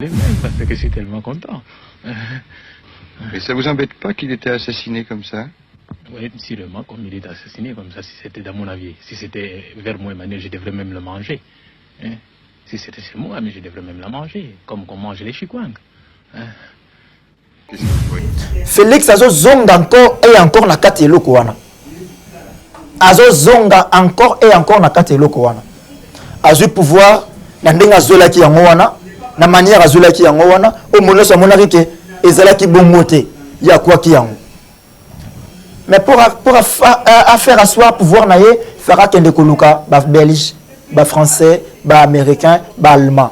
les mêmes parce que je suis tellement content. Et ça vous embête pas qu'il était assassiné comme ça? Oui, sûrement, comme il est assassiné comme ça, si c'était dans mon avis, si c'était vers moi, Emmanuel, je devrais même le manger. Hein? Si c'était chez moi, mais je devrais même la manger, comme on mange les chikwang. Hein? Félix Azo zonga encore et encore na kati eloko wana. Azo zonga encore et encore na kati eloko wana. Azu pouvoir na ndenga zola ki yango wana, na manière azola ki yango wana, o monoso monaki ke ezala ki bongote ya kwa ki yango. Mais pour faire asseoir pouvoir na ye, fera kende koluka ba belge, ba français, ba américain, ba allemand.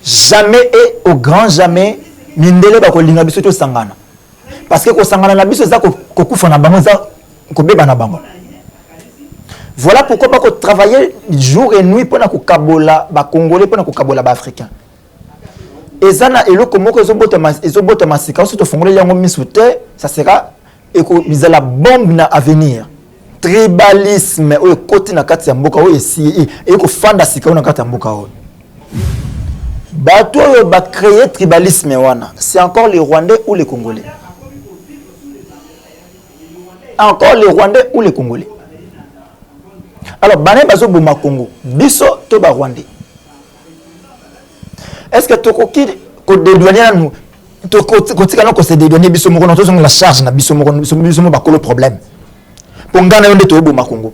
Jamais et au grand jamais mindele ba kolinga biso to sangana. Parce que ko sangana na biso za ko kufa na bango za ko beba na bango. Voilà pourquoi pas ko travailler jour et nuit pour na ko kabola ba congolais pour na ko kabola ba africain. Ezana eloko moko ezobota masika so to fongola yango misute, ça sera eko bizala bombe na avenir. Tribalisme o côté na kati ya mboka o esi eko fanda sika na kati ya mboka o. Bato yo ba créer tribalisme wana, c'est encore les Rwandais ou les Congolais. Encore les Rwandais ou les Congolais. Alors bané bazo boma Congo, biso to ba Rwandais. Est-ce que to ko dédouaner nous to ko tika ko se dédouaner biso moko to la charge na biso moko biso ba ko le problème. Pour ngana yo ndeto boma Congo.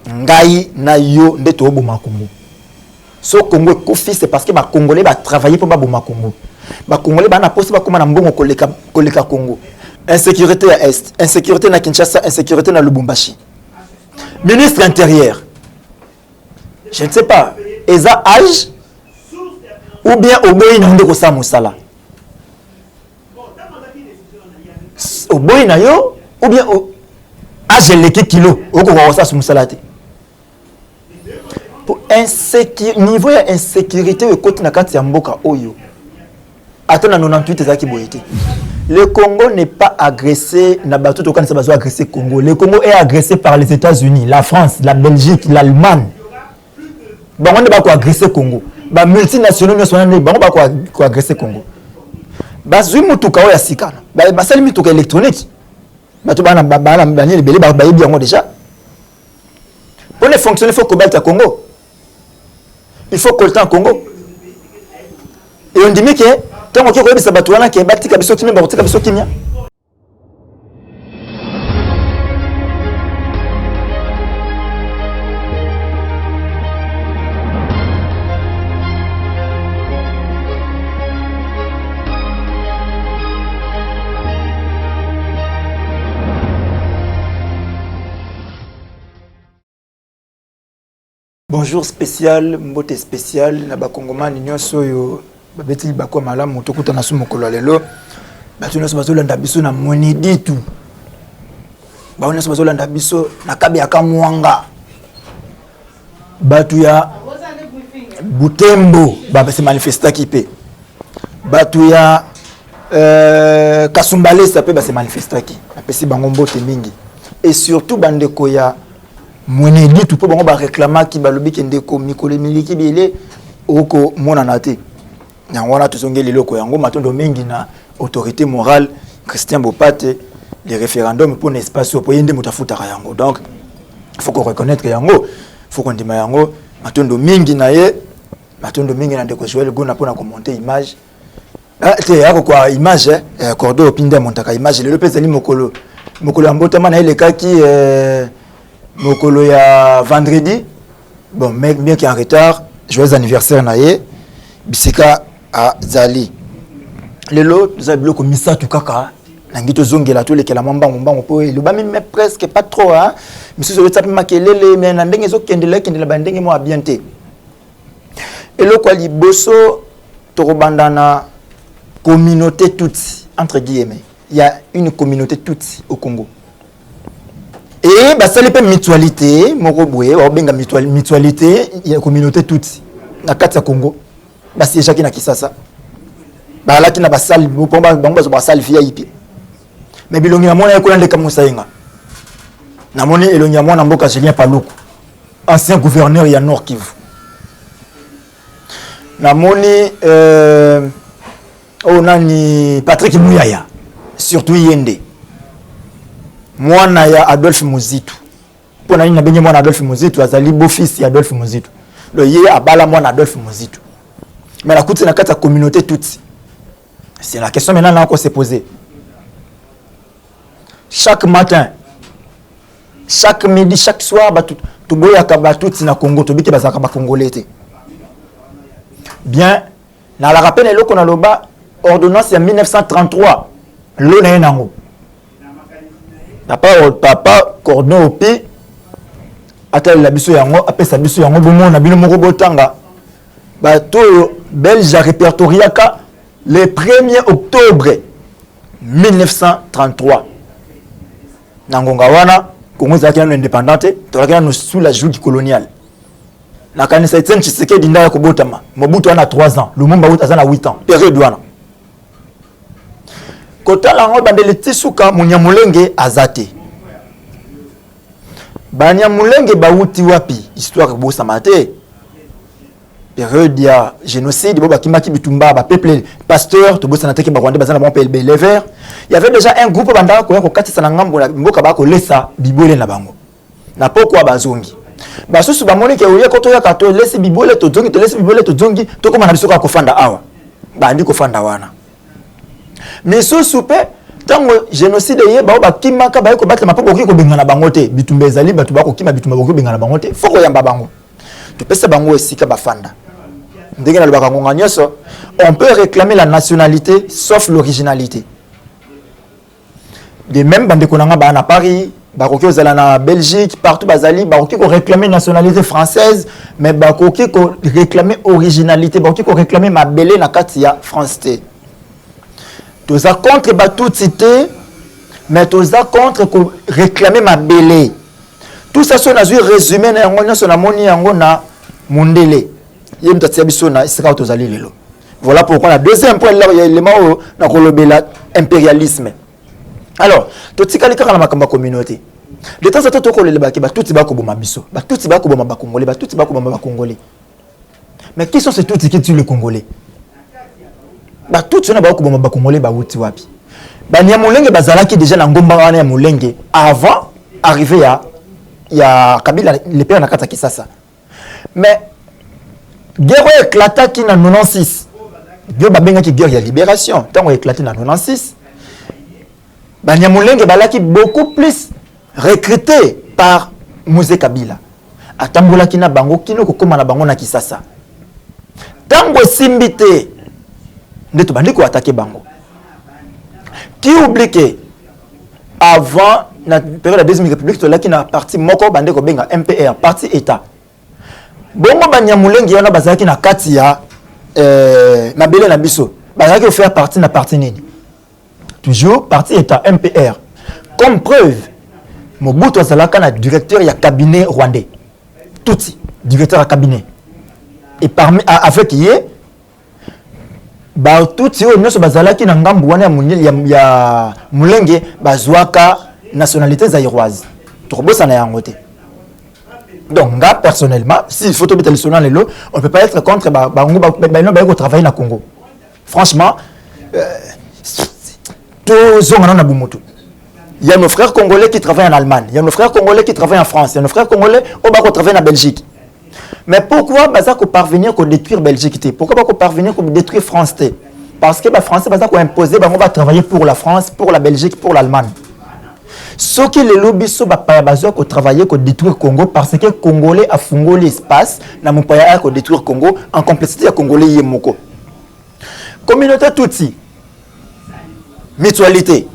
Ngai na yo ndeto boma Congo. So Congo kofi c'est parce que ba Congolais ba travailler pour ba boma Congo. Ba Congolais ba na poste ba koma na mbongo koleka Congo. Insécurité à Est, insécurité na Kinshasa, insécurité na Lubumbashi. Ministre intérieur. Je ne sais pas, Eza âge ou bien Oboyi na ndeko sa musala. Oboyi na yo ou bien âge leki kilo oko ko sa musala te. Pour niveau ya insécurité au côté na kati ya mboka oyo. Attends na 98 ezaki boyete. Le Congo n'est pas agressé, Nabatou Tokan s'est agressé Congo. Le Congo est agressé par les États-Unis, la France, la Belgique, l'Allemagne. Bon, on ne va pas agresser Congo. Bah multinationaux ne sont pas agresser Congo. Bah zumu tukao ya sikana. Bah salimi tuka électronique. Bah tu bana bani les belé bah bien déjà. Pour les fonctionner, il faut cobalt à Congo. Il faut coltan Congo. Et on dit que tant que vous avez battu qui est bâti comme ça, qui est bâti comme ça, qui est. Bonjour spécial, mbote spécial, na ba Congomani nyonso yo babeti bako malamu tokuta na sumo kololelo. Batu nyonso bazolanda biso na monedi tu. Ba nyonso bazolanda biso na kabi akamwanga. Batu ya Butembo ba se manifesta kipe. Batu ya Kasumbale ça peut ba se manifesta ki. Apesi bango mbote mingi. Et surtout bandeko ya monedi tout pour bango ba réclamer ki balobi ki ndeko mikolo miliki bile oko mona nate. Yango na tuzongeli loko yango matondo mingi na autorité morale Christian Bopate les référendums pour l'espace pour yende mutafuta yango. Donc il faut qu'on reconnaître yango, faut qu'on dima yango matondo mingi na ye matondo mingi na ndeko Joël Gona pour na commenter image. Ah te yako kwa image cordo opinde montaka image le pezali mokolo ambotama na ile kaki mokolo ya vendredi, bon, bien qui est en retard, joyeux anniversaire naïe, bisika à Zali. Le lot, nous avons bloqué Missa Tukaka, Nangito Zongela, tous les Kelamamba, le bas mais presque pas trop, hein. Monsieur Zolita Makelele, mais Nandeng est au Kendela, Kendela Bandeng et moi bienté. Et le Kwali Bosso, Torobandana, communauté Tutsi, entre guillemets. Il y a une communauté Tutsi au Congo. Et bah ça les mutualité moroboué benga mutualité il y a communauté toute na kati ya Congo bah c'est chacun na kisasa bah là qui na basal bomba basal via ipi mais bilongi na mona ko ndeka musainga na moni elongi na mona mboka Julien Paluku ancien gouverneur ya Nord Kivu namoni nani Patrick Mouyaya surtout yende mwana ya Adolphe Muzitu pona nini nabenye mwana Adolphe Muzitu azali beau-fils ya Adolphe Muzitu le ye abala mwana Adolphe Muzitu mais la kuti na kata communauté toute c'est la question maintenant qu'on s'est posée chaque matin chaque midi chaque soir tout boya ka tout na Congo to biki bazaka ba congolais té bien na la rappel eloko na loba ordonnance en 1933 l'eau na nango papa cordon au pied atel la biso yango apesa biso yango bomo na bino moko botanga bato belge répertoriaka le 1er octobre 1933 nangonga wana Congo zaki na indépendante to la sous la joug coloniale na kanisa Etienne Tshisekedi ndaya ko botama Mobutu ana 3 ans Lumumba azana 8 ans période wana kota lango bandele tisuka munyamulenge azate banyamulenge bauti wapi histoire bosa mate période ya génocide boba kimaki bitumba ba peuple pasteur to bosa nateke ba Rwanda bazana bon PLB les verts il y avait déjà un groupe bandaka ko katisa na ngambo na mboka ba ko lesa bibole na bango na pokwa bazongi basusu bamoni ke uye koto ya kato lesi bibole to zongi to lesi bibole to zongi to koma na bisoka ko fanda awa bandi ko fanda wana misusu pe tango génocide ye ba kimaka ba ko batla mapo ko bengana bango te bitumba ezali batu ba ko kima bitumba ko bengana bango te foko yamba bango to pesa bango esika ba fanda ndenge na lobaka ngonga nyoso on peut réclamer la nationalité sauf l'originalité de même bande konanga ba na Paris bakoki ozala na Belgique partout bazali bakoki ko réclamer nationalité française mais bakoki ko réclamer originalité bakoki ko réclamer mabele na kati ya France te toza contre batouti te mais toza contre ko réclamer mabele tout ça son azui résumé na yango nyonso na moni yango na mundele yem tatia biso na isika tozali lelo voilà pourquoi la deuxième point là il y a élément na kolobela impérialisme. Alors, tout ce qui est dans la communauté, de temps en temps, tout le monde tout le monde tout le monde congolais, tout le monde congolais. Mais qui sont ces tout qui tuent les Congolais? Tout le monde congolais, wapi. Nyamulenge bazalaki déjà na ngomba wana ya mulenge avant arriver ya Kabila les pères na kata Kisasa. Mais guerre éclata qui na 96. Bio babenga ki guerre ya libération, tant éclaté na 96. Nyamulenge balaki beaucoup plus recruté par Moïse Kabila. Atambola kina bango kino kokoma na bango na Kisasa. Tango simbité ndeto bandiko attaquer bango. Qui oublie que avant la période de la deuxième république to laki na parti moko bandeko benga MPR parti état. Bongo Nyamulenge yana bazaki na kati ya mabele na biso. Bazaki faire partie na parti nini? Toujours parti état MPR. Comme preuve, Mobutu azalaka na directeur ya cabinet rwandais. Touti, directeur à cabinet. Et parmi avec yé touti o nyoso bazalaki na ngambu wana ya mulenge bazwaka nationalité zaïroise. Tokobosa na yango te. Donc nga personnellement, si il faut to betali sonal lelo, on peut pas être contre bango ba travailler na Congo. Franchement, il y a nos frères congolais qui travaillent en Allemagne, il y a nos frères congolais qui travaillent en France, il y a nos frères congolais qui travaillent en Belgique. Mais pourquoi baza ko parvenir à détruire Belgique? Pourquoi pas parvenir à détruire France? Parce que les Français baza ko imposer on va travailler pour la France, pour la Belgique, pour l'Allemagne. Ce qui les lobbies so ba baza ko travailler ko détruire Congo parce que Congolais a fungo l'espace na mupaya ko détruire Congo en complexité ya Congolais yemoko. Communauté Tutsi mutualité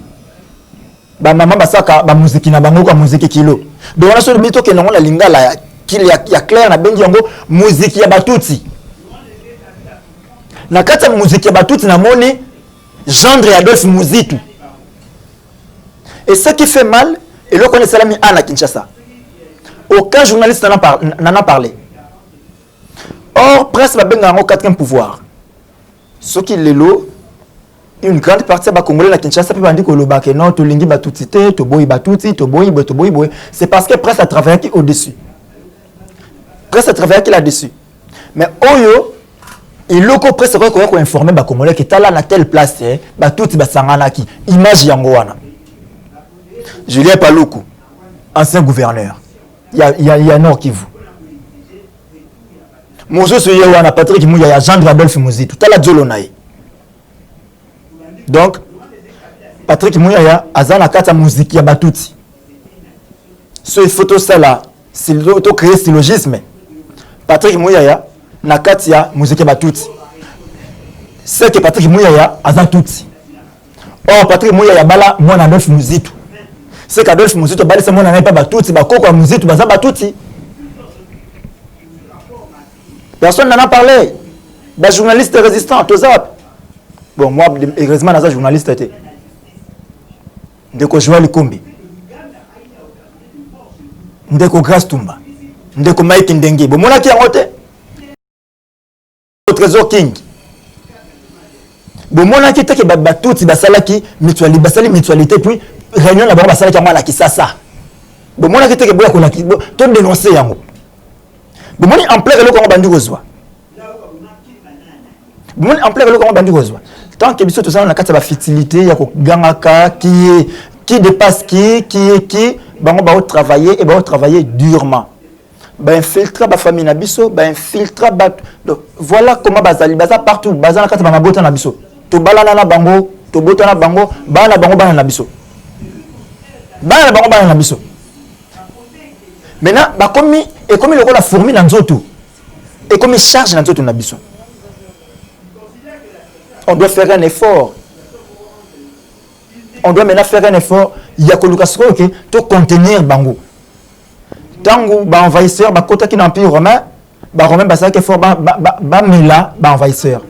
maman basaka ba musique na bango kwa musique kilo donc on a sur bito ke non la lingala ya clair na bengi yango musique ya batutsi na kata musique ya batutsi na moni gendre ya Adolphe Muzitu et ce qui fait mal et le connaît salami à Kinshasa aucun journaliste n'en a parlé or presse ba benga yango quatrième pouvoir ce qui les lo une grande partie des Congolais à Kinshasa peut dire que le bac non to lingi batuti te to boy batuti to boy c'est parce que presse a travaillé au dessus presse a travaillé là dessus mais oyo Et loko presque ko informer ba congolais que tala na telle place ba tout ba sangana ki image yango wana. Julien Paluku, ancien gouverneur. Il y a Nord Kivu. Mozo so yewana Patrick Mouya ya Jean Adolphe Muzitu tala dzolo nae. Donc Patrick Mouya ya azana kata musique ya batuti. So il faut ça là, c'est auto créer syllogisme. Patrick Mouya ya na kati ya musique ya batuti. C'est que Patrick Mouya ya azan tuti. Or Patrick Mouya ya bala mwana Adolphe Muzitu. C'est qu'Adolphe Muzitu bala c'est mwana pas batuti ba koko Muzitu baza batuti. Personne n'en a parlé. Des journalistes résistants, tout ça. Bon, moi, heureusement, je suis journaliste. Ndeko Joël Kombi. Ndeko Grace Tumba. Ndeko Mike Ndengue. Bon, moi, qui a voté. Trésor King. Bon, moi, qui était batouti, basalaki, mutualité, basali mutualité, puis réunion là-bas, basalaki, moi, là, qui ça. Bon, moi, qui était boya, qu'on a qui, tout dénoncé, yango. Bon, en plein le comment bandi kozwa. Bon, en plein le comment bandi kozwa. Tant que biso tout ça on a kata ba fertilité ya ko gangaka qui dépasse qui bango ba travailler et ba travailler durement. Ba infiltrer ba famille na biso, ba infiltrer ba voilà comment bazali baza partout, baza na kata ba mabota na biso. To balana na bango, to bota na bango, ba na bango ba na biso. Ba na bango ba na biso. Maintenant, bah comme le rôle la fourmi dans nzoto et comme il charge dans nzoto nabiso. On doit faire un effort. On doit maintenant faire un effort. Il y a que Lucas OK, to contenir bango. Tango ba envahisseur ba kota qui l'empire romain, ba romain ba ça que fort ba mela ba envahisseur.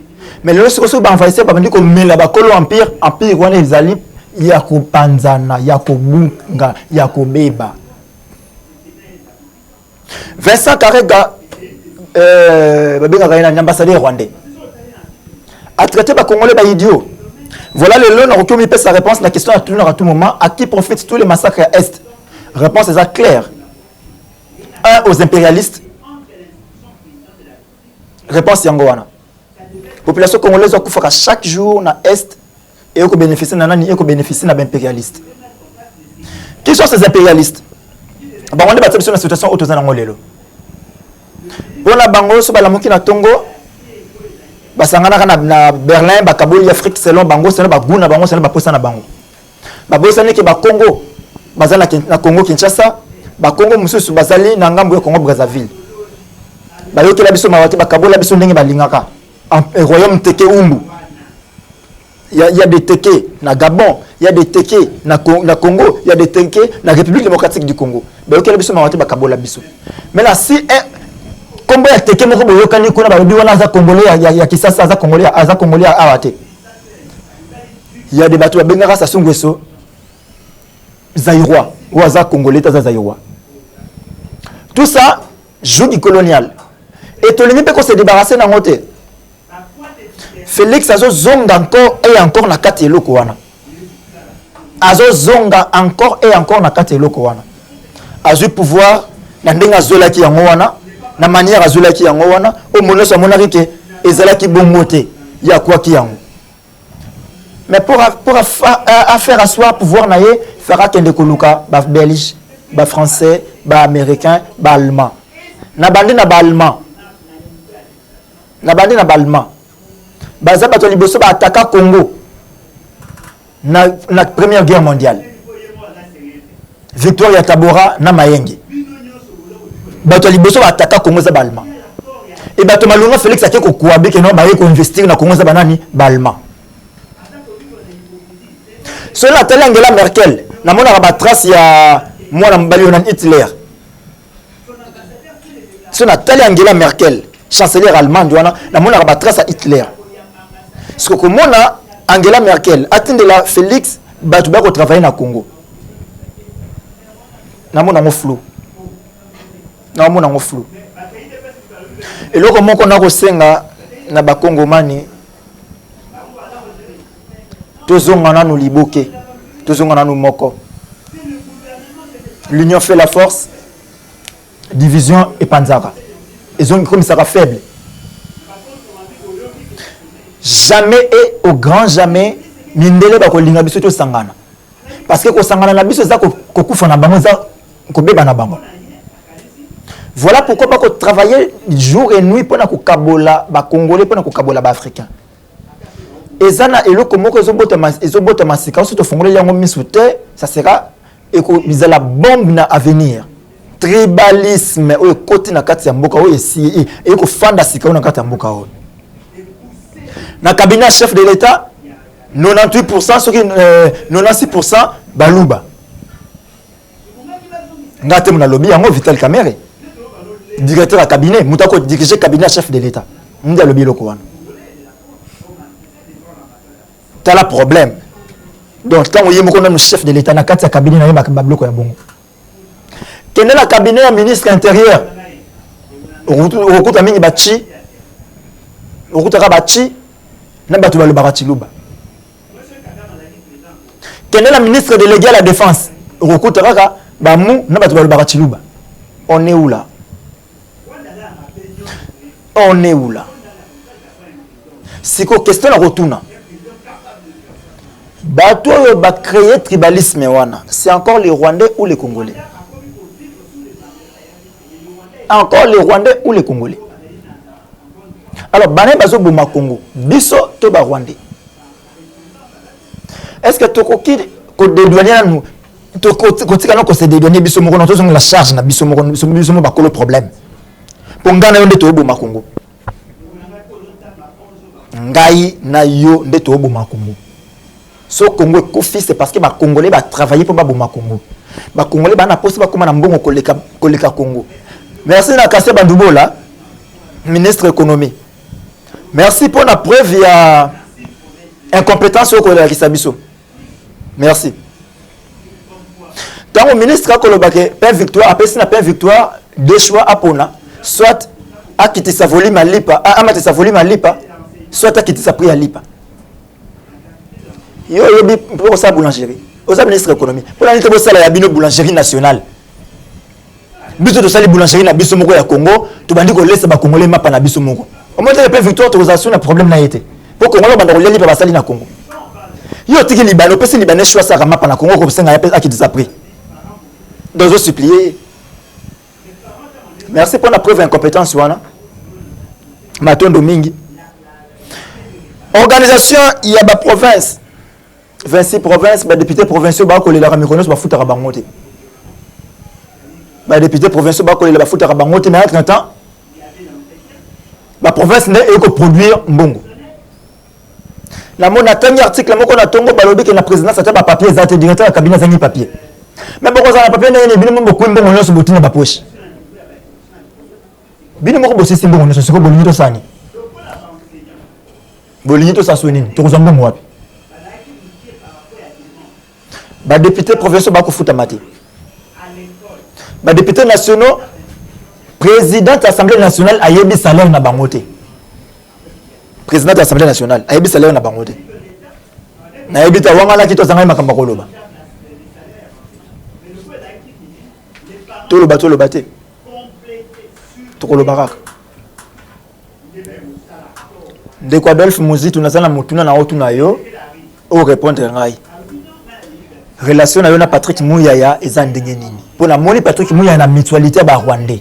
Mais le reste ba envahisseur ba dit que mela ba kolo empire wana ezali ya ko panzana, ya ko bunga, ya ko beba. Vincent Karega, ambassadeur rwandais, a traité les Congolais idiot. Voilà le long qui a sa réponse à la question à tout moment. À qui profitent tous les massacres à Est? Réponse est claire. 1 aux impérialistes. Réponse Yangoana. Population congolaise a couvert chaque jour à Est et au bénéficie de l'impérialiste. Qui sont ces impérialistes? Bah on débat sur la situation autour de l'Angolelo. Pour la bango sur la moki na Tongo, bah sangana na Berlin, bah Kaboul, Afrique selon bango, selon bah Guna bango, selon bah posa na bango. Bah bosa ne ki bah Congo, bah na Congo Kinshasa, bah Congo mususu bazali na ngambo ya Congo Brazzaville. Bah yoki la biso mawati bah Kaboul la biso ndenge ba lingaka. En royaume Teke Umbu. Il y a des Teke na Gabon, il y a des Teke na Congo, il y a des Teke na République démocratique du Congo. Mais auquel biso mawati bakabola biso. Mais là si combo ya Teke moko boyokani kuna ba biwana za Congolais ya Kisasa za Congolais awate. Il y a des bateaux bengara sa sungweso Zaïrois ou za Congolais ta Zaïrois. Tout ça joue du colonial. Et tout le monde peut se débarrasser dans moté. Félix Azo zonga encore et encore na kati eloko wana. Azo zonga encore et encore na kati eloko wana. Azu pouvoir na ndenga zolaki yango wana, na manière azolaki yango wana, o monoso monaki ke ezalaki bongote ya kwa ki yango. Mais pour faire asseoir pouvoir na ye, fera kende koluka ba belge, ba français, ba américain, ba allemand. Na bandi na ba allemand. Na bandi na ba allemand. Baza bato liboso ba attaquer Congo na première guerre mondiale. Victoire ya Tabora na Mayenge. Bato liboso ba attaquer Congo za balma. Et bato malunga Félix ake ko kuabe ke no ba ko investir na Congo za banani balma. Cela telle Angela Merkel na mona ba trace ya mwana mbali na Hitler. Cela telle Angela Merkel, chancelière allemande wana na mona ba trace à Hitler. Ce que comme Angela Merkel attendait la Félix Batouba ko travailler na Congo. Na mona ngo flou. Na mona ngo flou. Et loko moko na ko senga na ba Congomani. Tozonga na no liboke. Tozonga na no moko. L'union fait la force. Division et panzara. Ils ont comme ça faible. jamais et au grand jamais mindele ba ko linga biso to sangana parce que ko sangana na biso za ko kufa na bango za ko beba na bango. Voilà pourquoi pas qu'on travailler jour et nuit pour na ko kabola ba congolais pour na ko kabola ba africain. Ezana eloko moko ezobota masika surtout fongole yango misute ça sera eko bizala bombe na avenir. Tribalisme o côté na kati ya mboka o esi e ko fanda sika na kati ya mboka o. Na cabinet chef de l'état 98% sur 96% baluba. Ngate mona lobby yango Vital Kamerhe. Directeur à cabinet, mutako diriger cabinet chef de l'état. Ndia lobby loko wana. T'as le problème. Donc quand on y a un chef de l'état na kati ya cabinet na yeba babloko ya bongo. Quel est le cabinet du ministre intérieur? Okuta mingi bachi. Okuta bachi na batu balobaka luba. Quel est le ministre délégué à la défense? Okuta kaka bamu na batu balobaka luba. On est où là? On est où là? C'est quoi question la retourna? Bato ba créer tribalisme wana. C'est encore les Rwandais ou les Congolais? Encore les Rwandais ou les Congolais? Alors, bané bazo boma Congo, biso to ba Rwandais. Est-ce que tokoki ko dédouaner nous to kotika non ko se dédouaner biso moko to la charge na biso moko biso mo ba ko le problème. Pour ngana yonde to boma Congo. Ngai na yo nde to boma Congo. So Congo kofi c'est parce que ba Congolais ba travailler pour ba boma Congo. Ba Congolais ba na poste ba koma na mbongo koleka Congo. Merci na Kassé Bandoubola, ministre de l'économie. Merci pour la preuve, il y a incompétence au collègue Kisabiso. Merci. Tant que le ministre a colobé paix victoire, après si n'a pas victoire, deux choix à Pona, soit à quitter sa volume à Lipa, à amater sa volume à Lipa, soit à quitter sa prix à Lipa. Yo yobi pour sa boulangerie. Au ministre de l'économie. Pour la nité ça la bino boulangerie nationale. Biso to sali boulangerie na biso moko ya Congo, to bandi ko laisser ba Congolais mapa na biso moko. Au moins les victoire autorisation na problème na été. Pour Congo banda ko lipa ba sali na Congo. Yo tiki libano pesi libanais choix ça mapa na Congo ko senga ya a qui des appris. Dans au supplier. Merci pour la preuve incompétence wana. Matondo mingi. Organisation il y a ba province. 26 provinces, ba députés provinciaux ba ko la Mykonos ba futara bangote. Les députés provinciaux ba foutre à bangote mais entre temps la province n'est que produire mbongo. La mon atteint article moko na tongo balobi que la présidence ata ba papier za te directeur à cabinet zangi papier. Mais boko za na papier na bino mboko mbongo nyonso botina ba poche. Bino moko bosisi mbongo nyonso siko bolinito sani. Bolinito sa sonini to kozamba mo wapi. Ba députés provinciaux ba ko futa mati. Les députés nationaux, président de l'Assemblée nationale, a yebi salaire na bangote. Président de l'Assemblée nationale, a yebi salaire na bangote. Na yebi ta wangala kito zanga makamba koloba. Toloba te. Tokoloba kaka. Ndeko Adolphe Muzi tunazana mutuna na otuna yo o répondre ngai. Relation na yo na Patrick Mouyaya eza ndenge nini? Pour la moni Patrick Mouyaya na mutualité ba Rwandais.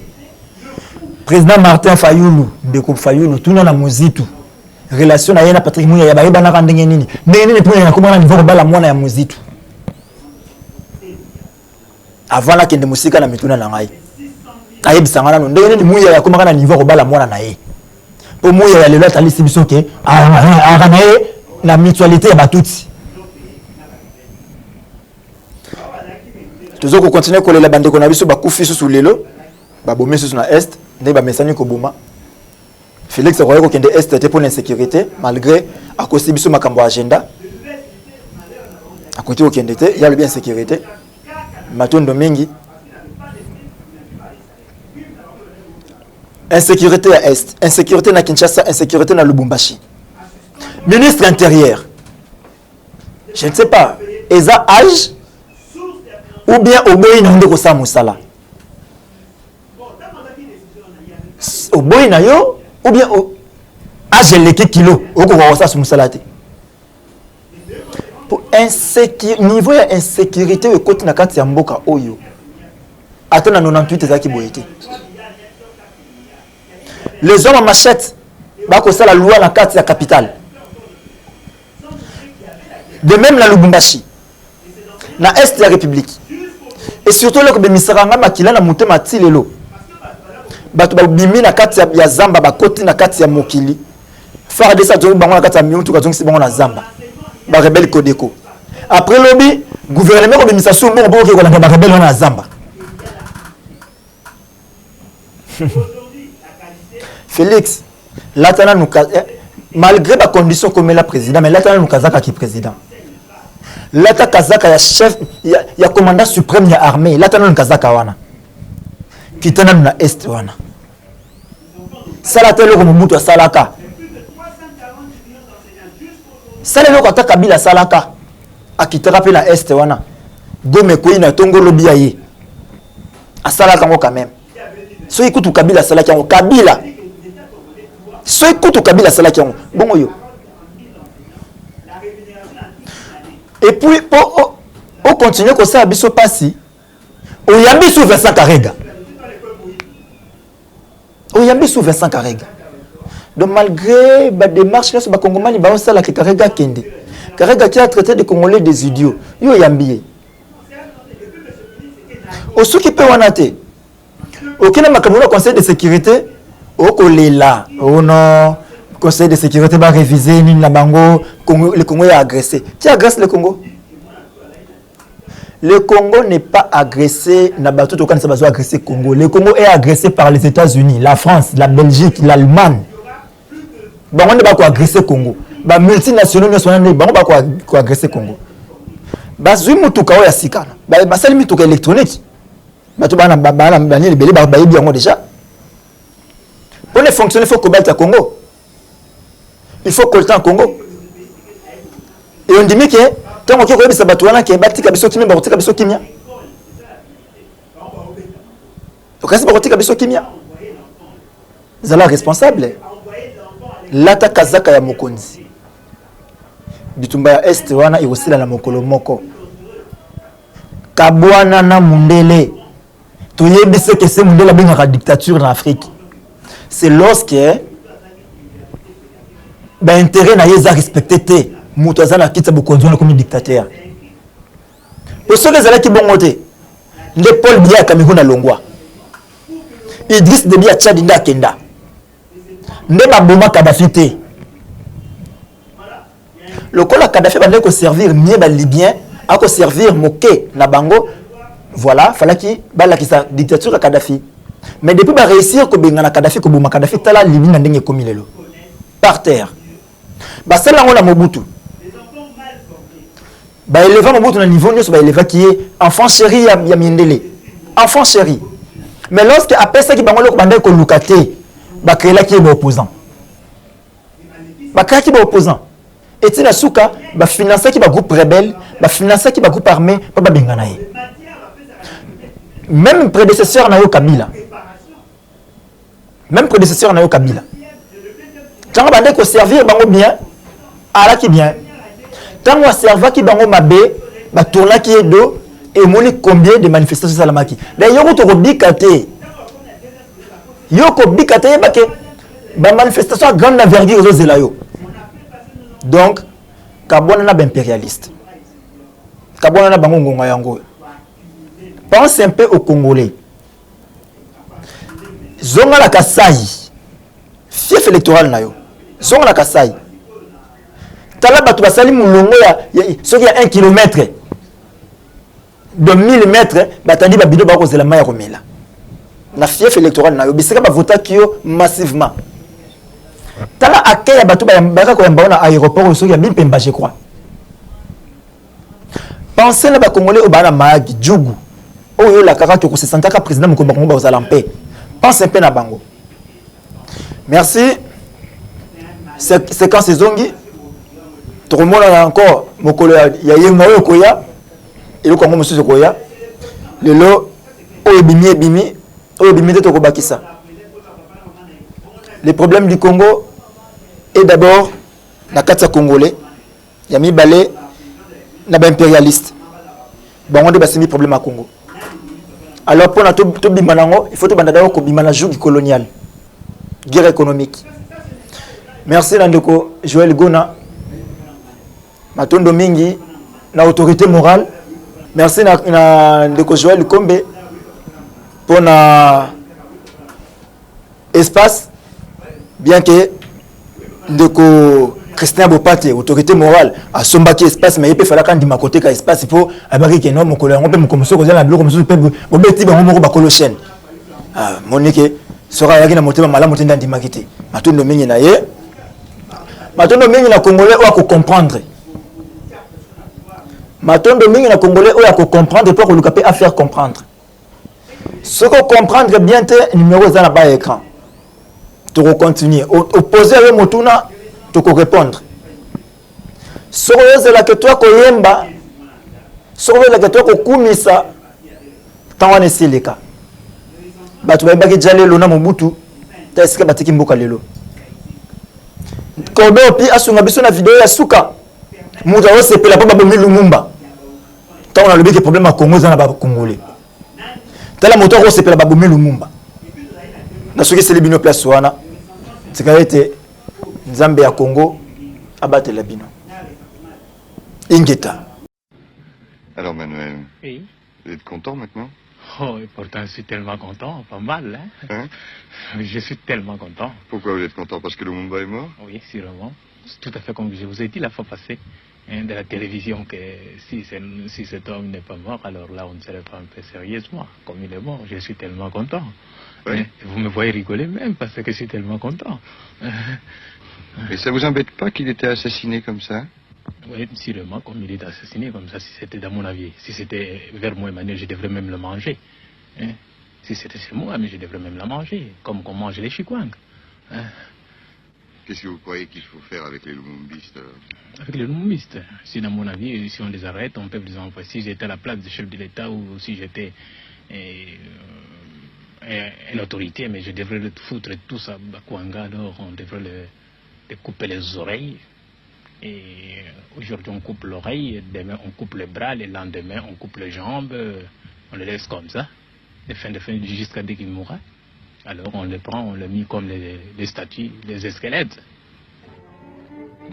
Président Martin Fayulu, ndeko Fayulu tuna na Muzitu. Relation na yo na Patrick Mouyaya ba yeba na ndenge nini? Ndenge nini pour na komona niveau bala mwana ya Muzitu. Avant la kende musika na mituna na ngai. Ayebisanga na ndenge nini Mouyaya komaka na niveau bala mwana na ye. Pour Mouyaya lelo talisi bisoke na mutualité ya batuti. Toujours qu'on continue coller la bande qu'on a vu sur Bakoufi sous l'élo, Babomé sous la est, ne ba mesani ko boma. Félix Royer ko kende est était pour l'insécurité malgré à cause biso makambo agenda. À côté au kende il y a le bien sécurité. Matondo mingi. Insécurité à est, insécurité na Kinshasa, insécurité na Lubumbashi. Ministre intérieur. Je ne sais pas, Eza âge ou bien oboyi na ndeko sa musala. Oboyi na yo ou bien age leki kilo okoka kosa su musala te pour niveau ya insécurité ekoti na kati ya mboka oyo ata na 98 ezalaki boye te les hommes en machette bakosala loi na kati ya capitale de même na Lubumbashi na est ya république et surtout loko bemisaka nga makila na motema ti lelo bato babimi na kati ya zamba bakoti na kati ya mokili FARDC atongi bango na kati ya miutu katongisi bango na zamba ba rebelle Kodeko après lobby gouvernement ko bimisa so mbongo boke ko na ba rebelle na zamba Félix latana nous malgré ba condition comme la président mais latana nous kazaka qui président lata kazaka ya chef ya commandant suprême ya armée latana nous kazaka wana kitana na est wana salata loko mutu ya salaka sala loko ata kabila salaka akitaka pe na est wana gome ko ina tongo lobi ya ye asalaka ngo quand même so ikutu kabila salaka ngo kabila so ikutu kabila salaka ngo bongo yo et puis on continue comme ça biso passi oyambi sous Vincent Karega oyambi sous Vincent Karega donc malgré ba démarche là ba congomani ba osala ke Karega kende Karega qui a traité de Congolais des idiots yo yambi osoki pe wana te okina makambo na conseil de sécurité okolela oh non conseil de sécurité va réviser ni na bango le Congo est agressé. Qui agresse le Congo? Le Congo n'est pas agressé na bato to kan sa bazo agresser Congo. Le Congo est agressé par les États-Unis, la France, la Belgique, l'Allemagne. Bango ne ba ko agresser Congo. Ba multinationaux ne sont bango ba ko agresser Congo. Ba zui mutuka o ya sikana. Ba sali mutuka électronique. Bato bana bani lebele ba yebi yango déjà. Pour les fonctionner il faut combattre Congo. Il faut colter en Congo. Et on dit que tant qu'on a des sabatouana qui est bâti kabiso kimia, baroté kabiso kimia. Donc c'est baroté kabiso kimia. Zala responsable. Lata kazaka ya mokonzi. Bitumba ya est wana irosila na mokolo moko. Kabwana na mundele. Toyebise que c'est mundele benga dictature en Afrique. C'est lorsque ben intérêt na yeza respecté té mutu azana kitsa bokonzo na comme dictateur pour ceux qui qui bon côté nde Paul Biya Cameroun na longwa Idriss Déby a Tchad nda kenda nde baboma Kadhafi té le kola Kadhafi bande ko servir mieux ba libyen a ko servir moké na bango voilà fallait ki bala ki sa dictature à Kadhafi mais depuis ba réussir ko benga na Kadhafi ko boma Kadhafi tala libi na ndenge komi lelo par terre. Bah c'est là où on a Mobutu. Bah élevant Mobutu na niveau nous bah élevant qui est enfant chéri ya Mindele. Enfant chéri. Mais lorsque après ça qui bangolo ko bandé ko lukate bah créer là qui est opposant. Bah créer qui est opposant. Et tina suka bah financer qui ba groupe rebelle, bah financer qui ba groupe armé pas bengana ye. Même prédécesseur na yo Kabila. Même prédécesseur na yo Kabila. Tant que vous servir bango bien, ala qui bien. Tant que servir qui bango mabé, ba tourna qui est do et moni combien de manifestations salamaki. D'ailleurs yoko to bikate. Yoko bikate ba ke ba manifestation grande envergure aux zelayo. Donc kabona na impérialiste. Kabona na bango ngonga yango. Pense un peu aux Congolais. Zonga la Kasai. Fief électoral na yo. Zonga la Kasai. Tala batu basali mulongo ya soki ya 1 km. De 1000 mètres, batandi ba bido ba ko zela maya komela. Na fief électoral na yo bisika ba vota kio massivement. Tala akaya batu ba ko yamba na aéroport soki ya Bimpemba je crois. Pensez na ba Congolais au bana maagi djugu. Oyo la kaka to ko se sentaka président Mukomba Kongo ba ozala en paix. Pense un peu na bango. Merci. C'est quand c'est zongi. Tout le monde a encore mokolo ya yenga oyo koya. Et le Congo monsieur koya. Le lo oyo bimi to ko bakisa. Les problèmes du Congo Et d'abord, na kati congolais, il y a mis balé na ba impérialiste. Bon, on a des problèmes à Congo. Alors pour tout bimanango, il faut tout bandadao ko bimana joug colonial. Guerre économique. Merci Nandeko Joël Gona. Matondo mingi na autorité morale. Merci Nandeko Joël Kombe pour na espace, bien que Ndeko Christian Bopate, autorité morale, a sombaki espace, mais il peut falloir quand il m'a côté qu'à espace, il faut abari qu'il y ait un homme, on peut me commencer à la bureau, comme ça, on peut dire, on va colo chaîne. Monique sera là, qui n'a monté ma maladie dans l'immaquité. Maintenant, le mien na ye. Maintenant, le mien na Congolais, on va comprendre. Maintenant, le mien na Congolais, on va comprendre pour que le capé à faire comprendre. Ce qu'on comprendre bien, numéro dans la bas écran. Tu continuer. Opposer à Motuna, tu peux répondre. Ce que la que toi koyemba, ce que la que toi kokumisa, tant on est le cas. Bah tu vas pas que j'allais lona Mobutu, t'as est-ce que batiki mboka lelo. Kobe opi asunga biso na vidéo ya suka. Muta ose pela pa babomi Lumumba. Tant on a le bec problème à Congo za na ba congolais. T'as la moto ose pela babomi Lumumba. Na soki c'est le bino place wana. C'est quand été Nzambe ya Congo abattre la bino. Ingeta. Alors Manuel, Oui. vous êtes content maintenant? Oh, et pourtant, je suis tellement content, pas mal, hein? Je suis tellement content. Pourquoi vous êtes content? Parce que Lumumba est mort? Oui, sûrement. C'est tout à fait comme je vous ai dit la fois passée, hein, de la télévision, que si cet homme n'est pas mort, alors là, on ne serait pas un peu sérieusement. Comme il est mort, je suis tellement content. Oui. Hein, vous me voyez rigoler même parce que je suis tellement content. Et ça vous embête pas qu'il était assassiné comme ça? Oui, sûrement, comme il est assassiné, comme ça, si c'était dans mon avis, si c'était vers moi, Emmanuel, je devrais même le manger. Hein? Si c'était chez moi, mais je devrais même la manger, comme qu'on mange les chikwang. Hein? Qu'est-ce que vous croyez qu'il faut faire avec les Lumumbistes alors? Avec les Lumumbistes, si dans mon avis, si on les arrête, on peut les envoyer. Si j'étais à la place du chef de l'État ou si j'étais une autorité, mais je devrais le foutre tout ça à Kwanga, alors on devrait le couper les oreilles. Et aujourd'hui on coupe l'oreille, demain on coupe le bras, le lendemain on coupe les jambes, on le laisse comme ça, de fin jusqu'à dès qu'il mourra. Alors on le prend, on le met comme les statues, les squelettes.